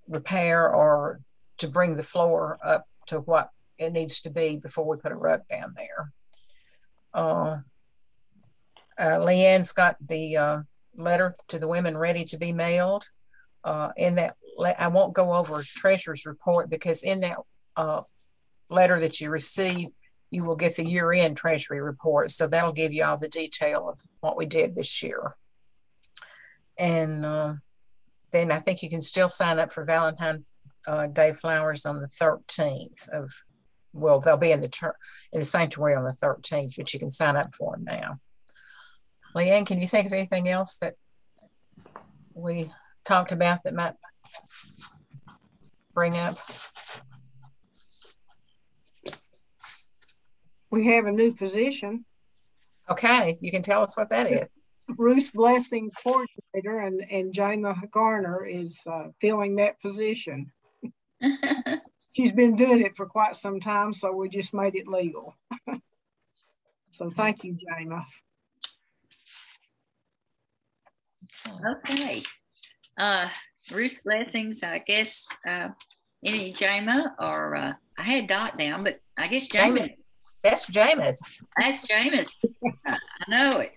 S7: repair or to bring the floor up to what it needs to be before we put a rug down there. Leanne's got the letter to the women ready to be mailed. In that, I won't go over treasurer's report because in that letter that you receive, you will get the year-end treasury report. So that'll give you all the detail of what we did this year. And then I think you can still sign up for Valentine's Day flowers on the 13th of, well, they'll be in the sanctuary on the 13th, but you can sign up for them now. Leanne, can you think of anything else that we talked about that might bring up?
S8: We have a new position.
S7: Okay, you can tell us what that is.
S8: Ruth's Blessings coordinator, and Jana Garner is filling that position. She's been doing it for quite some time, so we just made it legal. So thank you, Jama.
S4: Okay. Ruth's blessings, I guess. Any Jama or I had Dot down, but I guess Jama.
S7: That's Jama's.
S4: That's Jama's. I know it.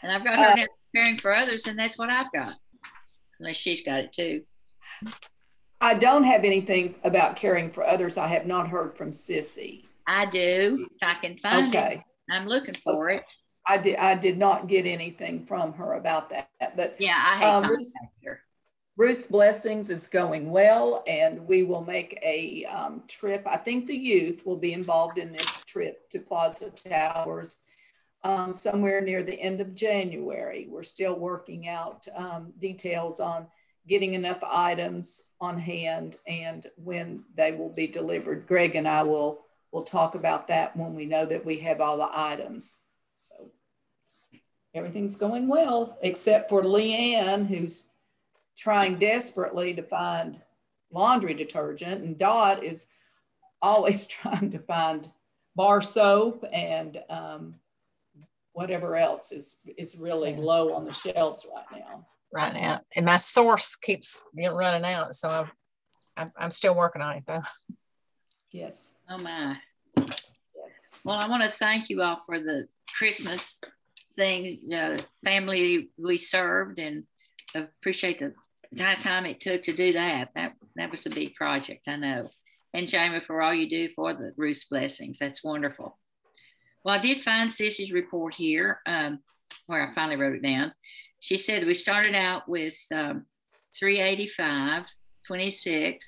S4: And I've got her now caring for others, and that's what I've got. Unless she's got it too.
S2: I don't have anything about caring for others. I have not heard from Sissy.
S4: I do. If I can find it. I'm looking for it.
S2: I did not get anything from her about that. But
S4: yeah, I have contacted her.
S2: Ruth's blessings is going well, and we will make a trip. I think the youth will be involved in this trip to Plaza Towers somewhere near the end of January. We're still working out details on getting enough items on hand and when they will be delivered. Greg and I will talk about that when we know that we have all the items. So everything's going well, except for Leanne, who's trying desperately to find laundry detergent, and Dot is always trying to find bar soap and whatever else is really low on the shelves right now.
S7: And my source keeps running out, so I'm still working on it though.
S2: Yes.
S4: Oh my.
S2: Yes.
S4: Well, I want to thank you all for the Christmas thing, family we served, and appreciate the time it took to do that. That was a big project, I know. And Jamie, for all you do for the Ruth's blessings, that's wonderful. Well, I did find Sissy's report here, where I finally wrote it down. She said we started out with $385.26.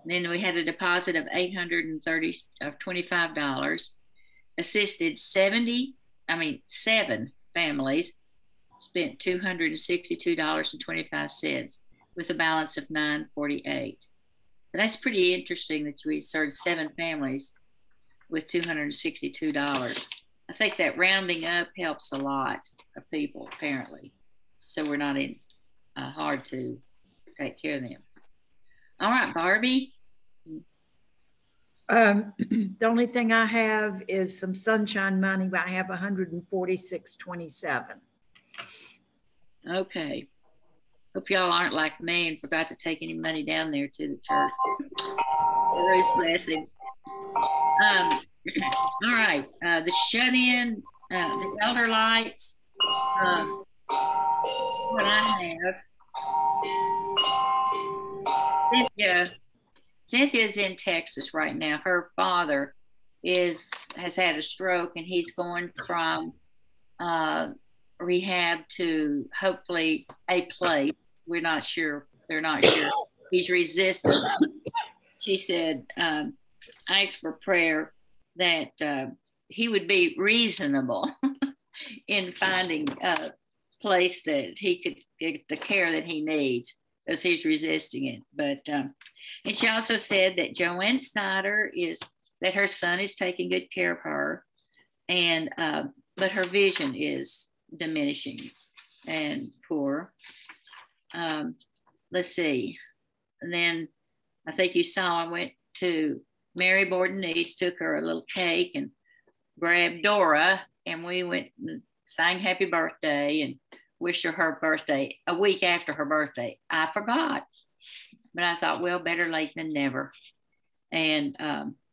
S4: Then we had a deposit of $825. Assisted 7 families, spent $262.25 with a balance of $948. That's pretty interesting that we served 7 families with $262. I think that rounding up helps a lot of people, apparently. So we're not in hard to take care of them. All right, Barbie.
S6: The only thing I have is some sunshine money, but I have $146.27.
S4: Okay. Hope y'all aren't like me and forgot to take any money down there to the church. Ruth's blessings. All right. The shut-in, the elder lights. What I have. Cynthia's in Texas right now. Her father has had a stroke, and he's going from rehab to hopefully a place. We're not sure. They're not sure. He's resistant. She said, ask for prayer that he would be reasonable in finding a place that he could get the care that he needs, because he's resisting it. But and she also said that Joanne Snyder that her son is taking good care of her, and but her vision is diminishing and poor. Let's see. And then I think you saw I went to Mary Bordenise, took her a little cake and grabbed Dora, and we went and sang happy birthday and wished her birthday a week after her birthday. I forgot, but I thought, well, better late than never. And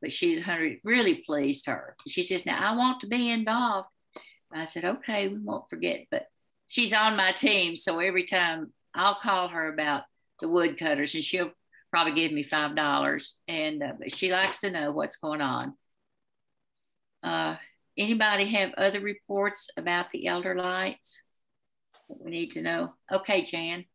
S4: but she's really pleased her. She says, now I want to be involved. I said, okay, we won't forget. But she's on my team, so every time I'll call her about the woodcutters, and she'll probably give me $5. And but she likes to know what's going on. Anybody have other reports about the elder lights that we need to know? Okay, Jan.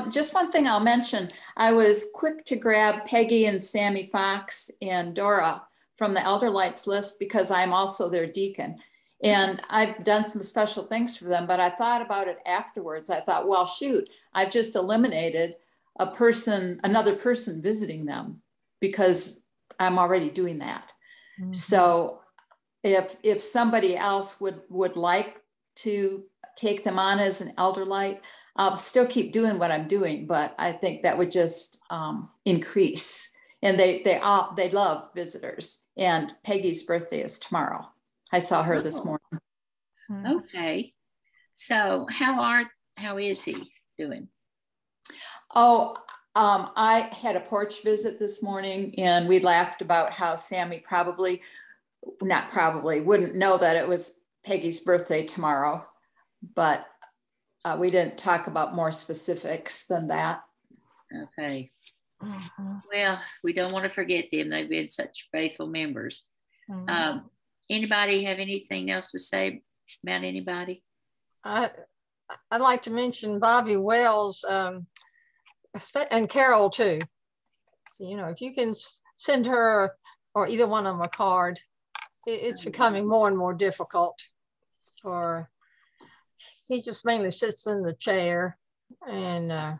S2: Just one thing I'll mention. I was quick to grab Peggy and Sammy Fox and Dora from the elder lights list because I'm also their deacon. And I've done some special things for them, but I thought about it afterwards. I thought, well, shoot, I've just eliminated another person visiting them because I'm already doing that. Mm-hmm. So if somebody else would like to take them on as an elder light, I'll still keep doing what I'm doing, but I think that would just increase. And they love visitors. And Peggy's birthday is tomorrow. I saw her this morning.
S4: Okay. So how is he doing?
S2: Oh, I had a porch visit this morning, and we laughed about how Sammy wouldn't know that it was Peggy's birthday tomorrow, but we didn't talk about more specifics than that.
S4: Okay. Well, we don't want to forget them. They've been such faithful members. Anybody have anything else to say about anybody?
S9: I'd like to mention Bobby Wells and Carol too. You know, if you can send her or either one of them a card, it's becoming more and more difficult. Or he just mainly sits in the chair, and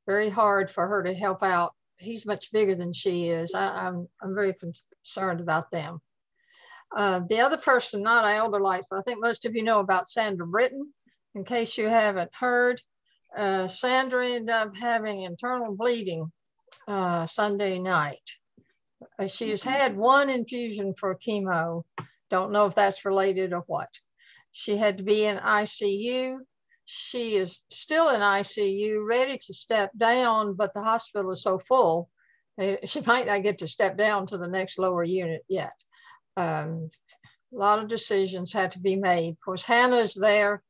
S9: very hard for her to help out. He's much bigger than she is. I'm very concerned about them. The other person, not an elder life, I think most of you know about Sandra Britton. In case you haven't heard, Sandra ended up having internal bleeding Sunday night. She has had one infusion for chemo. Don't know if that's related or what. She had to be in ICU. She is still in ICU, ready to step down, but the hospital is so full, she might not get to step down to the next lower unit yet. A lot of decisions had to be made. Of course, Hannah's there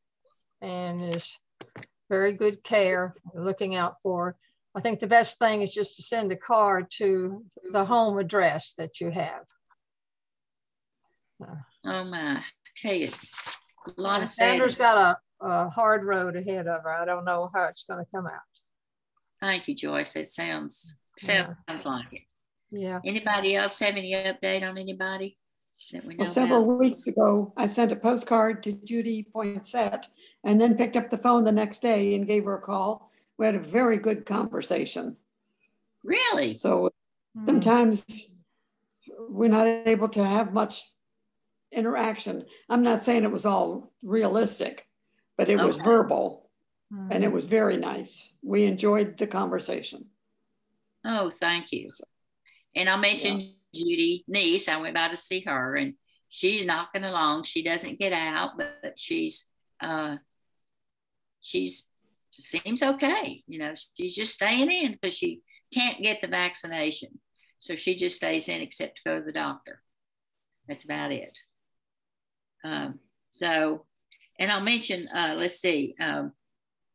S9: and is very good care, looking out for her. I think the best thing is just to send a card to the home address that you have.
S4: Oh my, I tell you, it's a lot of
S9: Sandra's got a hard road ahead of her. I don't know how it's going to come out.
S4: Thank you, Joyce. It sounds like it.
S9: Yeah.
S4: Anybody else have any update on anybody that we know?
S10: Well, several weeks ago, I sent a postcard to Judy Poinsett and then picked up the phone the next day and gave her a call. We had a very good conversation.
S4: Really?
S10: So sometimes we're not able to have much interaction. I'm not saying it was all realistic, but it was verbal and it was very nice. We enjoyed the conversation.
S4: Oh, thank you. And I'll mention Judy niece. I went by to see her, and she's knocking along. She doesn't get out, but she's seems okay. You know, she's just staying in because she can't get the vaccination. So she just stays in except to go to the doctor. That's about it. And I'll mention, let's see,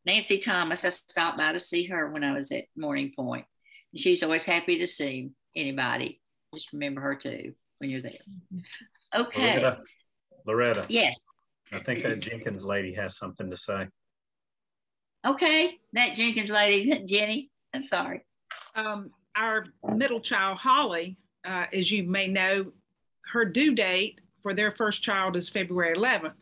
S4: Nancy Thomas, I stopped by to see her when I was at Morning Point. And she's always happy to see anybody. Just remember her too when you're there. Okay.
S5: Loretta.
S4: Yes.
S5: I think that Jenkins lady has something to say.
S4: Okay, that Jenkins lady, Jenny, I'm sorry.
S11: Our middle child, Holly, as you may know, her due date for their first child is February 11th.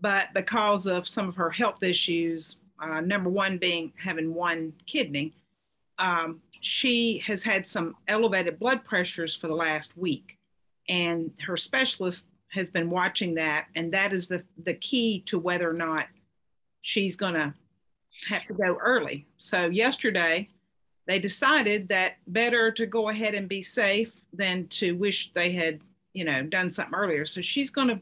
S11: But because of some of her health issues, number one being having one kidney, she has had some elevated blood pressures for the last week. And her specialist has been watching that. And that is the key to whether or not she's going to have to go early. So yesterday, they decided that better to go ahead and be safe than to wish they had, done something earlier. So she's going to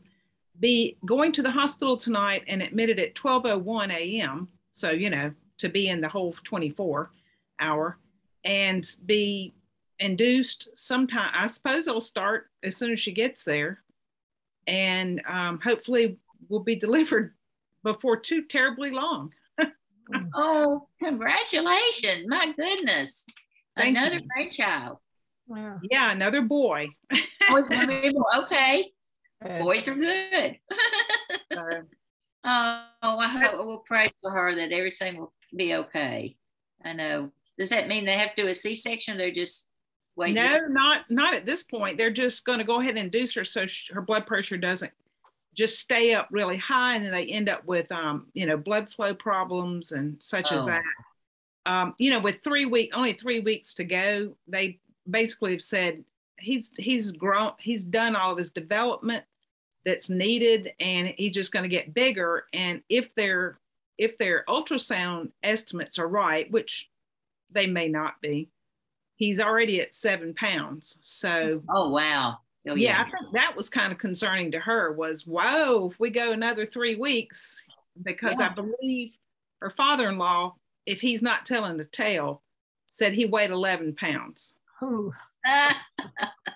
S11: be going to the hospital tonight and admitted at 12:01 a.m. So, to be in the whole 24-hour and be induced sometime. I suppose it'll start as soon as she gets there, and hopefully will be delivered before too terribly long.
S4: Oh, congratulations. My goodness.
S11: Thank
S4: another
S11: you.
S4: grandchild.
S11: Yeah, another boy.
S4: Okay. Boys are good. We'll pray for her that everything will be okay. I know. Does that mean they have to do a C-section? They're just waiting?
S11: No, not at this point. They're just going to go ahead and induce her so her blood pressure doesn't just stay up really high, and then they end up with blood flow problems and such as that. With only 3 weeks to go, they basically have said he's grown, he's done all of his development that's needed, and he's just going to get bigger. And if their ultrasound estimates are right, which they may not be, he's already at 7 pounds. So
S4: oh wow. So,
S11: yeah, I think that was kind of concerning to her was, whoa, if we go another 3 weeks, because I believe her father-in-law, if he's not telling the tale, said he weighed 11 pounds.
S9: Ooh.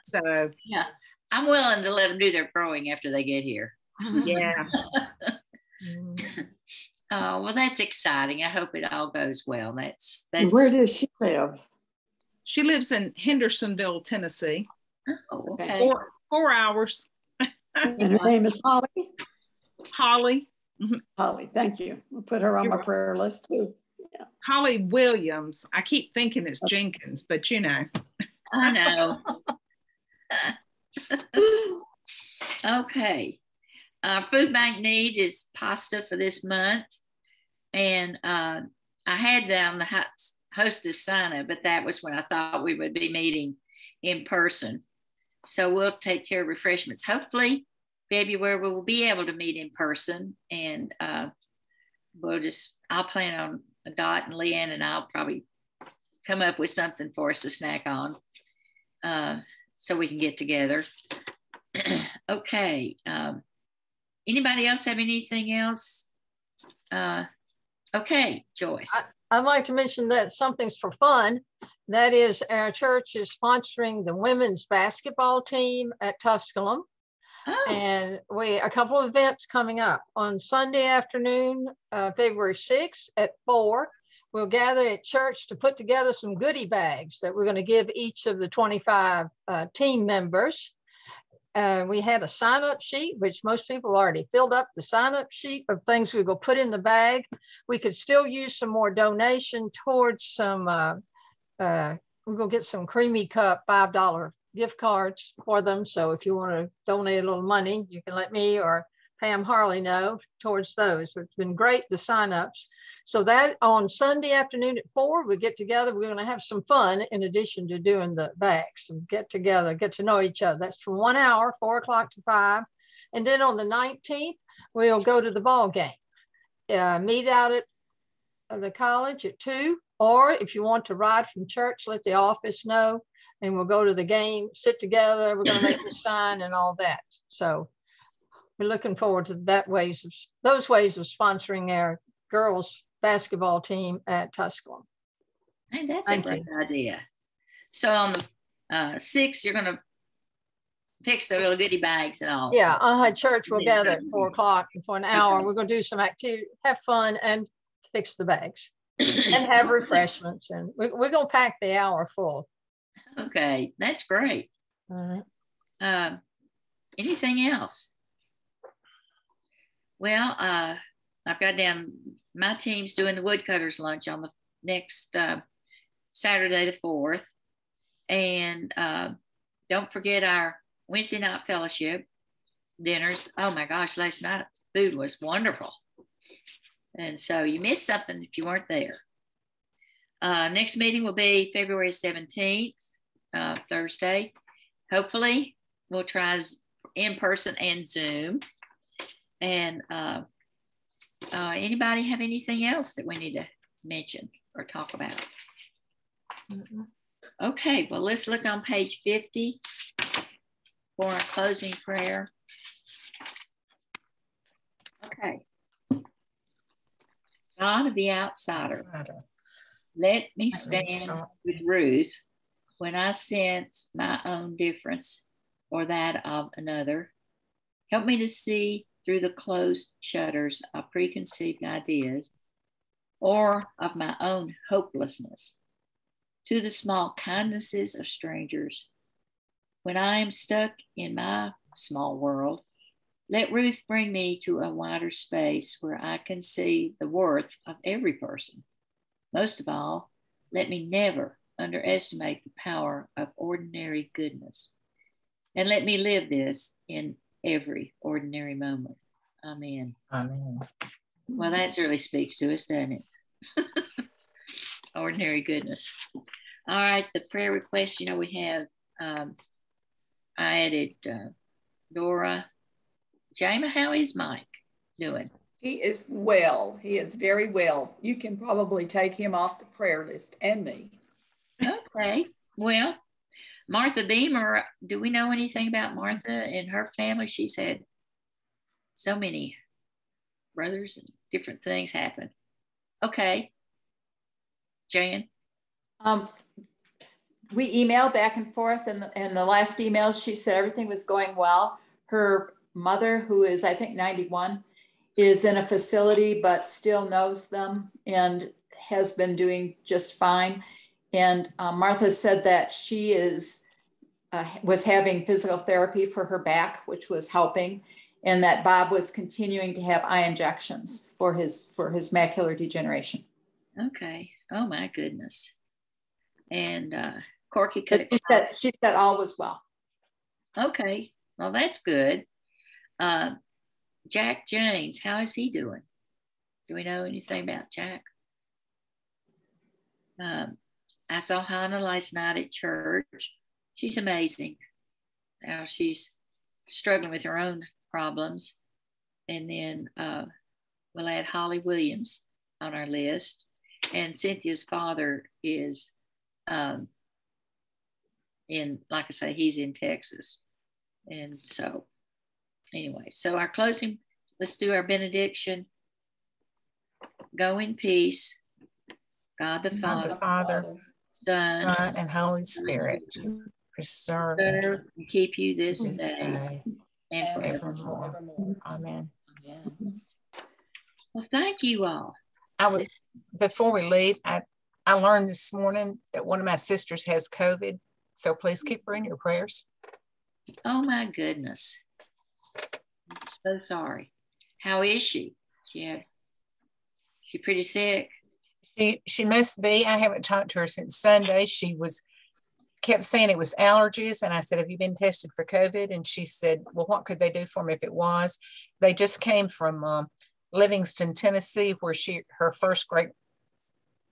S11: So
S4: yeah, I'm willing to let them do their growing after they get here.
S11: Yeah.
S4: Oh, well, that's exciting. I hope it all goes well. That's
S10: Where does she live?
S11: She lives in Hendersonville, Tennessee.
S4: Oh, okay.
S11: 4 hours.
S10: And her name is Holly?
S11: Holly.
S10: Holly, thank you. We'll put her on my prayer list too. Yeah.
S11: Holly Williams. I keep thinking it's Jenkins, but you know.
S4: I know. Okay. Our food bank need is pasta for this month. And I had down the hostess sign-up, but that was when I thought we would be meeting in person. So we'll take care of refreshments. Hopefully, February we will be able to meet in person. And I'll plan on Dot and Leanne, and I'll probably come up with something for us to snack on so we can get together. Okay. Anybody else have anything else? Okay, Joyce.
S9: I'd like to mention that something's for fun. That is, our church is sponsoring the women's basketball team at Tusculum. Oh. And a couple of events coming up. On Sunday afternoon, February 6th at 4, we'll gather at church to put together some goodie bags that we're going to give each of the 25 team members. We had a sign-up sheet, which most people already filled up the sign-up sheet of things we will put in the bag. We could still use some more donation towards some, we're going to get some Creamy Cup $5 gift cards for them. So if you want to donate a little money, you can let me or Pam Harley know towards those. It's been great, the sign-ups. So that on Sunday afternoon at 4, we get together. We're going to have some fun in addition to doing the bags and get together, get to know each other. That's for 1 hour, 4 o'clock to 5. And then on the 19th, we'll go to the ball game. Meet out at the college at 2. Or if you want to ride from church, let the office know. And we'll go to the game, sit together. We're going to make the sign and all that. So we're looking forward to those ways of sponsoring our girls basketball team at Tusculum.
S4: Hey, that's a great idea. So on the 6th, you're going to fix the little goodie bags and all.
S9: Yeah, church will gather at 4 o'clock for an hour. We're going to do some activity, have fun, and fix the bags and have refreshments. And we're going to pack the hour full.
S4: Okay, that's great.
S9: All right.
S4: Anything else? Well, I've got down, my team's doing the Woodcutters Lunch on the next Saturday the 4th. And don't forget our Wednesday night fellowship dinners. Oh my gosh, last night food was wonderful. And so you missed something if you weren't there. Next meeting will be February 17th, Thursday. Hopefully we'll try in person and Zoom. And anybody have anything else that we need to mention or talk about? Mm-hmm. Okay, well, let's look on page 50 for our closing prayer. Okay. God of the outsider, let me stand with Ruth when I sense my own difference or that of another. Help me to see through the closed shutters of preconceived ideas or of my own hopelessness to the small kindnesses of strangers. When I am stuck in my small world, let Ruth bring me to a wider space where I can see the worth of every person. Most of all, let me never underestimate the power of ordinary goodness. And let me live this in every ordinary moment. Amen.
S7: Amen.
S4: Well, that really speaks to us, doesn't it? Ordinary goodness. All right, the prayer request, we have, I added Dora. Jama, how is Mike doing?
S2: He is well. He is very well. You can probably take him off the prayer list and me.
S4: Okay. Well, Martha Beamer, do we know anything about Martha and her family? She's had so many brothers and different things happen. Okay. Jan?
S2: We emailed back and forth, and the last email, she said everything was going well. Her mother, who is, I think, 91, is in a facility, but still knows them and has been doing just fine. And Martha said that she was having physical therapy for her back, which was helping, and that Bob was continuing to have eye injections for his macular degeneration.
S4: Okay. Oh my goodness. And Corky
S2: she said all was well.
S4: Okay. Well, that's good. Jack James, how is he doing? Do we know anything about Jack? I saw Hannah last night at church. She's amazing. Now she's struggling with her own problems. And then we'll add Holly Williams on our list. And Cynthia's father is like I say, he's in Texas. And so anyway, so our closing, let's do our benediction. Go in peace. God the Father,
S7: Son, and Holy Spirit, preserve
S4: and keep you this day and
S7: forevermore. Amen.
S4: Well, thank you all.
S7: Before we leave, I learned this morning that one of my sisters has COVID, so please keep her in your prayers.
S4: Oh my goodness. I'm so sorry. How is she? She pretty sick?
S7: She must be. I haven't talked to her since Sunday. She kept saying it was allergies, and I said, have you been tested for COVID? And she said, well, what could they do for me if it was? They just came from Livingston, Tennessee, where her first great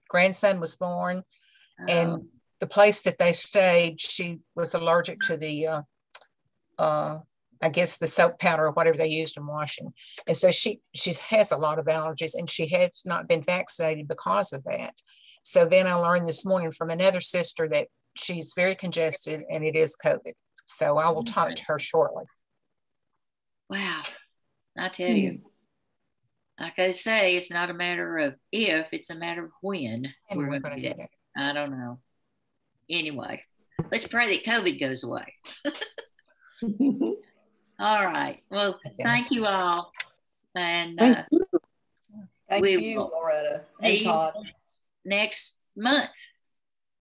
S7: grandson was born. Oh. And the place that they stayed, she was allergic to the I guess the soap powder or whatever they used in washing. And so she has a lot of allergies, and she has not been vaccinated because of that. So then I learned this morning from another sister that she's very congested and it is COVID. So I will talk to her shortly.
S4: Wow. I tell you, like I say, it's not a matter of if, it's a matter of when we're going to get it. I don't know. Anyway, let's pray that COVID goes away. All right. Well, thank you all. And
S12: thank you, Loretta.
S4: See you next month.